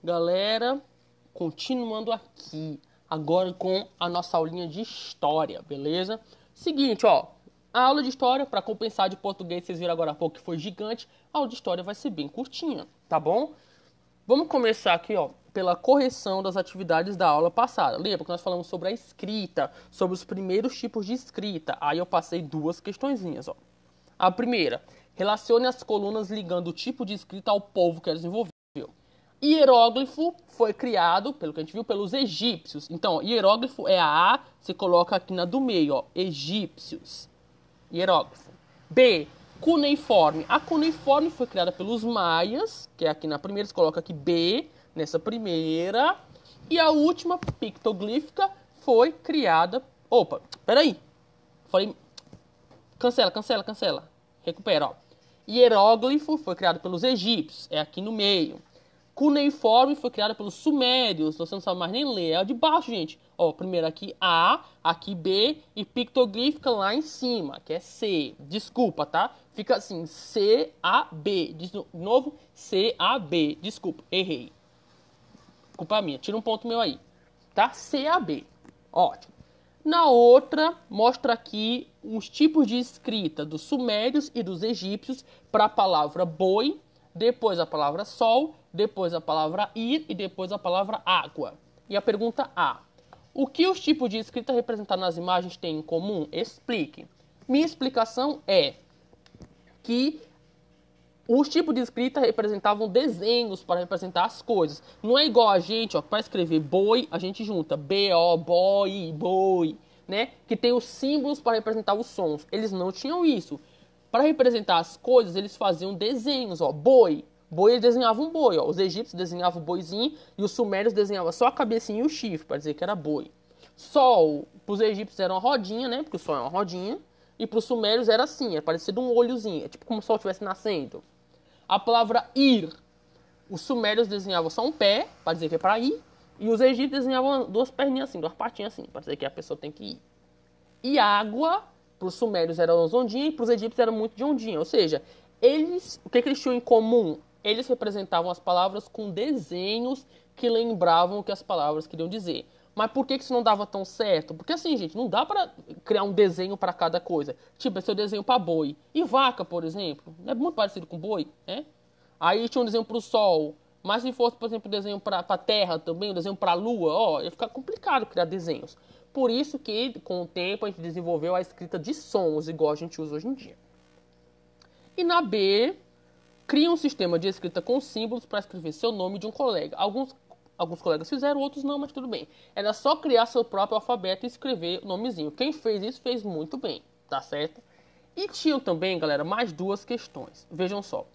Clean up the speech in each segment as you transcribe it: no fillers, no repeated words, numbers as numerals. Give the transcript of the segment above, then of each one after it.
Galera, continuando aqui, agora com a nossa aulinha de história, beleza? Seguinte, ó, a aula de história, para compensar de português, vocês viram agora há pouco que foi gigante, a aula de história vai ser bem curtinha, tá bom? Vamos começar aqui, ó, pela correção das atividades da aula passada. Lembra que nós falamos sobre a escrita, sobre os primeiros tipos de escrita. Aí eu passei duas questõezinhas, ó. A primeira, relacione as colunas ligando o tipo de escrita ao povo que as desenvolveu. Hieróglifo foi criado, pelo que a gente viu, pelos egípcios. Então, hieróglifo é a A, você coloca aqui na do meio, ó, egípcios. Hieróglifo. B, cuneiforme. A cuneiforme foi criada pelos maias, que é aqui na primeira, você coloca aqui B, nessa primeira. E a última, pictoglífica, foi criada... Opa, peraí. Falei... Cancela. Recupera, ó. Hieróglifo foi criado pelos egípcios, é aqui no meio. Cuneiforme foi criado pelos sumérios, você não sabe mais nem ler, é de baixo, gente. Ó, primeiro aqui A, aqui B e pictoglífica lá em cima, que é C. Desculpa, tá? Fica assim, C-A-B. De novo, C-A-B. Desculpa, errei. Culpa minha, tira um ponto meu aí. Tá? C-A-B. Ótimo. Na outra, mostra aqui os tipos de escrita dos sumérios e dos egípcios para a palavra boi, depois a palavra sol, depois a palavra ir e depois a palavra água. E a pergunta A. O que os tipos de escrita representados nas imagens têm em comum? Explique. Minha explicação é que os tipos de escrita representavam desenhos para representar as coisas. Não é igual a gente, ó, para escrever boi, a gente junta B-O, boi, boi, né? Que tem os símbolos para representar os sons. Eles não tinham isso. Para representar as coisas, eles faziam desenhos, ó, boi. Boi, eles desenhavam um boi, ó. Os egípcios desenhavam o boizinho e os sumérios desenhavam só a cabecinha e o chifre, para dizer que era boi. Sol, para os egípcios era uma rodinha, né? Porque o sol é uma rodinha. E para os sumérios era assim, era parecido um olhozinho. É tipo como se o sol estivesse nascendo. A palavra ir, os sumérios desenhavam só um pé, para dizer que é para ir. E os egípcios desenhavam duas perninhas assim, duas patinhas assim, para dizer que a pessoa tem que ir. E água, para os sumérios era as ondinhas e para os egípcios era muito de ondinha. Ou seja, eles, o que eles tinham em comum? Eles representavam as palavras com desenhos que lembravam o que as palavras queriam dizer. Mas por que isso não dava tão certo? Porque assim, gente, não dá para criar um desenho para cada coisa. Tipo, esse é o desenho para boi. E vaca, por exemplo, é muito parecido com boi, né? Aí tinha um desenho para o sol. Mas se fosse, por exemplo, um desenho para a terra também, um desenho para a lua, ó, ia ficar complicado criar desenhos. Por isso que, com o tempo, a gente desenvolveu a escrita de sons, igual a gente usa hoje em dia. E na B, cria um sistema de escrita com símbolos para escrever seu nome de um colega. Alguns colegas fizeram, outros não, mas tudo bem. Era só criar seu próprio alfabeto e escrever o nomezinho. Quem fez isso fez muito bem, tá certo? E tinham também, galera, mais duas questões. Vejam só.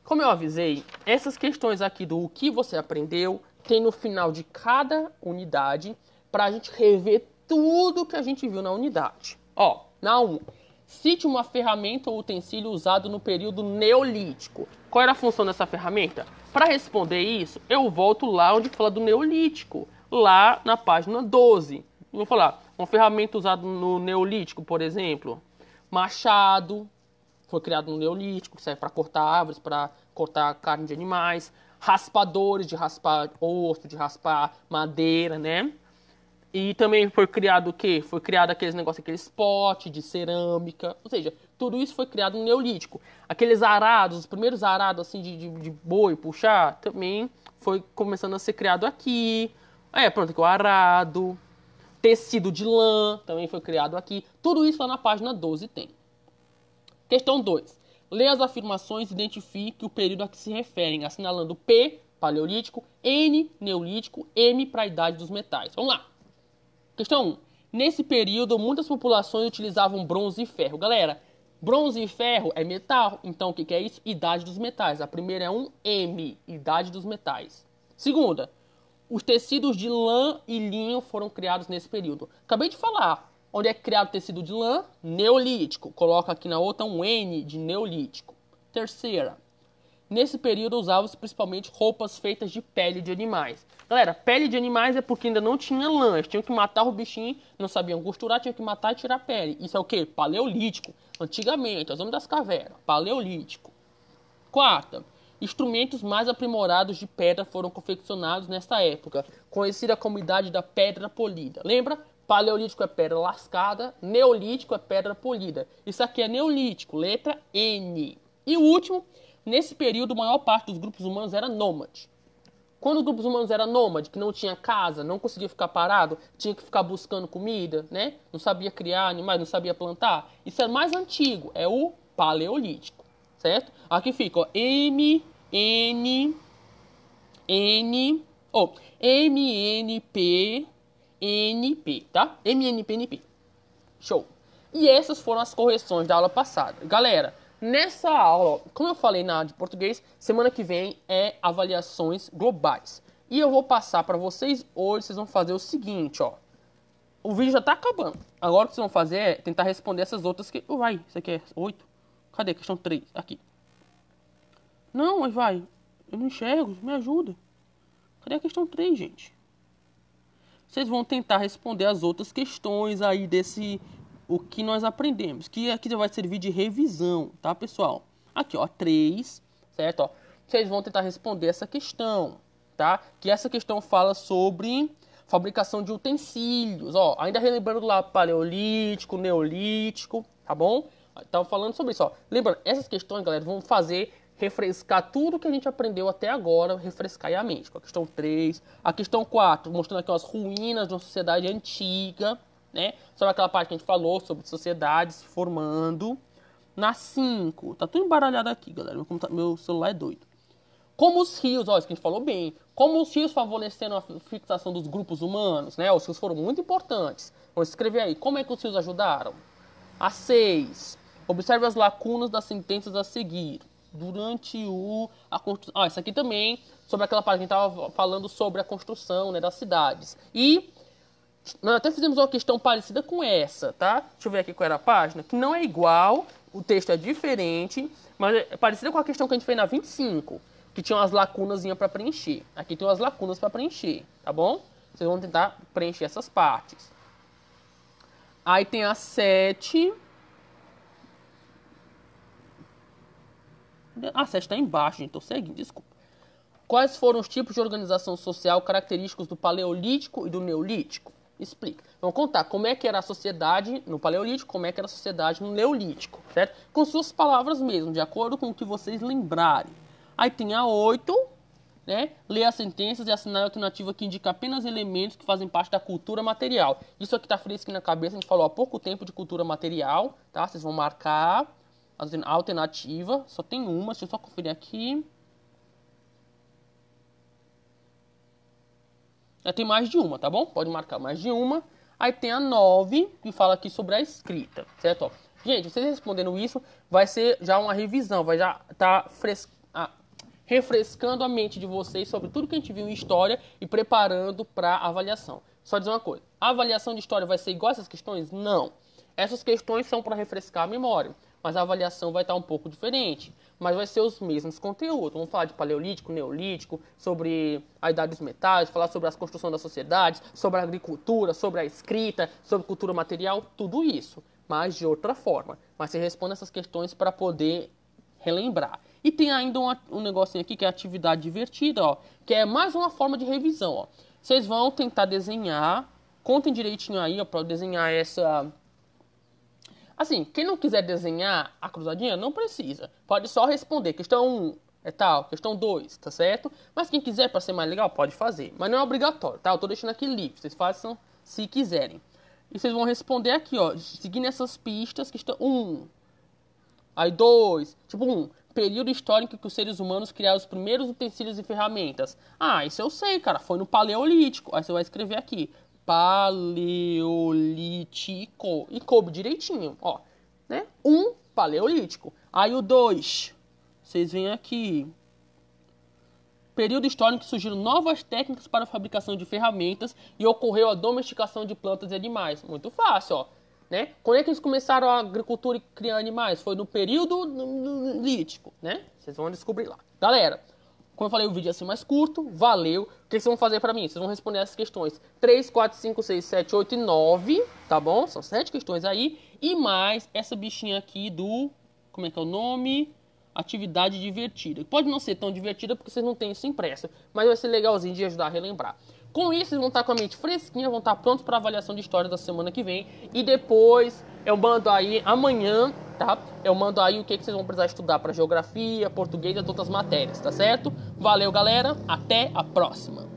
Como eu avisei, essas questões aqui do que você aprendeu tem no final de cada unidade para a gente rever tudo que a gente viu na unidade. Ó, na 1. Cite uma ferramenta ou utensílio usado no período neolítico. Qual era a função dessa ferramenta? Para responder isso, eu volto lá onde fala do neolítico, lá na página 12. Eu vou falar, uma ferramenta usada no neolítico, por exemplo, machado, foi criado no neolítico, que serve para cortar árvores, para cortar carne de animais, raspadores de raspar osso, de raspar madeira, né? E também foi criado o quê? Foi criado aqueles negócios, aqueles potes de cerâmica. Ou seja, tudo isso foi criado no Neolítico. Aqueles arados, os primeiros arados assim de boi puxar, também foi começando a ser criado aqui. Pronto, aqui o arado. Tecido de lã também foi criado aqui. Tudo isso lá na página 12 tem. Questão 2. Leia as afirmações e identifique o período a que se referem, assinalando P, paleolítico, N, neolítico, M para a idade dos metais. Vamos lá. Questão 1. Nesse período, muitas populações utilizavam bronze e ferro. Galera, bronze e ferro é metal. Então, o que é isso? Idade dos metais. A primeira é um M, idade dos metais. Segunda, os tecidos de lã e linho foram criados nesse período. Acabei de falar. Onde é criado o tecido de lã? Neolítico. Coloca aqui na outra um N de neolítico. Terceira, nesse período usavam-se principalmente roupas feitas de pele de animais. Galera, pele de animais é porque ainda não tinha lã. Eles tinham que matar o bichinho, não sabiam costurar, tinham que matar e tirar a pele. Isso é o quê? Paleolítico. Antigamente, os homens das cavernas. Paleolítico. Quarta, instrumentos mais aprimorados de pedra foram confeccionados nesta época, conhecida como Idade da Pedra Polida. Lembra? Paleolítico é pedra lascada, Neolítico é pedra polida. Isso aqui é Neolítico, letra N. E o último, nesse período, a maior parte dos grupos humanos era nômade. Quando os grupos humanos eram nômades, que não tinha casa, não conseguia ficar parado, tinha que ficar buscando comida, né? Não sabia criar animais, não sabia plantar. Isso é mais antigo, é o Paleolítico, certo? Aqui fica, ó, MNP, tá? MNP. Show. E essas foram as correções da aula passada. Galera, nessa aula, como eu falei na aula de português, semana que vem é avaliações globais. E eu vou passar para vocês hoje, vocês vão fazer o seguinte, ó. O vídeo já tá acabando. Agora o que vocês vão fazer é tentar responder essas outras que... Vai, isso aqui é 8. Cadê? Questão 3. Aqui. Não, mas vai. Eu não enxergo, me ajuda. Cadê a questão 3, gente? Vocês vão tentar responder as outras questões aí desse... O que nós aprendemos. Que aqui já vai servir de revisão, tá, pessoal? Aqui, ó, 3, certo? Ó, vocês vão tentar responder essa questão, tá? Que essa questão fala sobre fabricação de utensílios, ó. Ainda relembrando lá Paleolítico, Neolítico, tá bom? Tava falando sobre isso, ó. Lembrando, essas questões, galera, vão fazer... refrescar tudo que a gente aprendeu até agora, refrescar a mente. A questão 3, a questão 4, mostrando aqui as ruínas de uma sociedade antiga, né? Sobre aquela parte que a gente falou, sobre sociedades se formando. Na 5, tá tudo embaralhado aqui, galera, meu celular é doido. Como os rios, ó, isso que a gente falou bem, como os rios favoreceram a fixação dos grupos humanos, né? Os rios foram muito importantes. Vamos escrever aí, como é que os rios ajudaram? A 6, observe as lacunas das sentenças a seguir. Durante a construção... isso aqui também, sobre aquela parte que a gente estava falando sobre a construção, né, das cidades. E nós até fizemos uma questão parecida com essa, tá? Deixa eu ver aqui qual era a página. Que não é igual, o texto é diferente, mas é parecida com a questão que a gente fez na 25, que tinha umas lacunazinhas para preencher. Aqui tem umas lacunas para preencher, tá bom? Vocês vão tentar preencher essas partes. Aí tem a 7... A 7 está embaixo, gente. Estou seguindo, desculpa. Quais foram os tipos de organização social característicos do Paleolítico e do Neolítico? Explica. Vamos contar como é que era a sociedade no Paleolítico, como é que era a sociedade no Neolítico, certo? Com suas palavras mesmo, de acordo com o que vocês lembrarem. Aí tem a 8, né? Ler as sentenças e assinar a alternativa que indica apenas elementos que fazem parte da cultura material. Isso aqui está fresco na cabeça, a gente falou há pouco tempo de cultura material, tá? Vocês vão marcar... A alternativa, só tem uma, deixa eu só conferir aqui. Já tem mais de uma, tá bom? Pode marcar mais de uma. Aí tem a 9, que fala aqui sobre a escrita, certo? Ó, gente, vocês respondendo isso, vai ser já uma revisão, vai já estar refrescando a mente de vocês sobre tudo que a gente viu em história e preparando para a avaliação. Só dizer uma coisa, a avaliação de história vai ser igual a essas questões? Não. Essas questões são para refrescar a memória. Mas a avaliação vai estar um pouco diferente. Mas vai ser os mesmos conteúdos. Vamos falar de Paleolítico, Neolítico, sobre a idade dos metais, falar sobre as construções das sociedades, sobre a agricultura, sobre a escrita, sobre cultura material, tudo isso. Mas de outra forma. Mas você responde essas questões para poder relembrar. E tem ainda um negocinho aqui que é atividade divertida, ó, que é mais uma forma de revisão. Ó. Vocês vão tentar desenhar, contem direitinho aí para desenhar essa... Assim, quem não quiser desenhar a cruzadinha, não precisa. Pode só responder. Questão 1 é tal, questão 2, tá certo? Mas quem quiser, para ser mais legal, pode fazer. Mas não é obrigatório, tá? Eu tô deixando aqui livre. Vocês façam se quiserem. E vocês vão responder aqui, ó. Seguindo essas pistas, questão 1. Aí 2. Tipo 1. Período histórico que os seres humanos criaram os primeiros utensílios e ferramentas. Ah, isso eu sei, cara. Foi no Paleolítico. Aí você vai escrever aqui. Paleolítico. E coube direitinho, ó, né? 1, Paleolítico. Aí o 2, vocês veem aqui. Período histórico que surgiram novas técnicas para a fabricação de ferramentas e ocorreu a domesticação de plantas e animais. Muito fácil, ó, né? Quando é que eles começaram a agricultura e criar animais? Foi no período lítico, né? Vocês vão descobrir lá. Galera, como eu falei, o vídeo ia ser mais curto, valeu. O que vocês vão fazer pra mim? Vocês vão responder essas questões 3, 4, 5, 6, 7, 8 e 9, tá bom? São 7 questões aí. E mais essa bichinha aqui do... Como é que é o nome? atividade divertida. Pode não ser tão divertida porque vocês não têm isso impresso, mas vai ser legalzinho de ajudar a relembrar. Com isso, vocês vão estar com a mente fresquinha, vão estar prontos para a avaliação de história da semana que vem. E depois eu mando aí amanhã, tá? Eu mando aí o que vocês vão precisar estudar para geografia, português e outras matérias, tá certo? Valeu, galera. Até a próxima.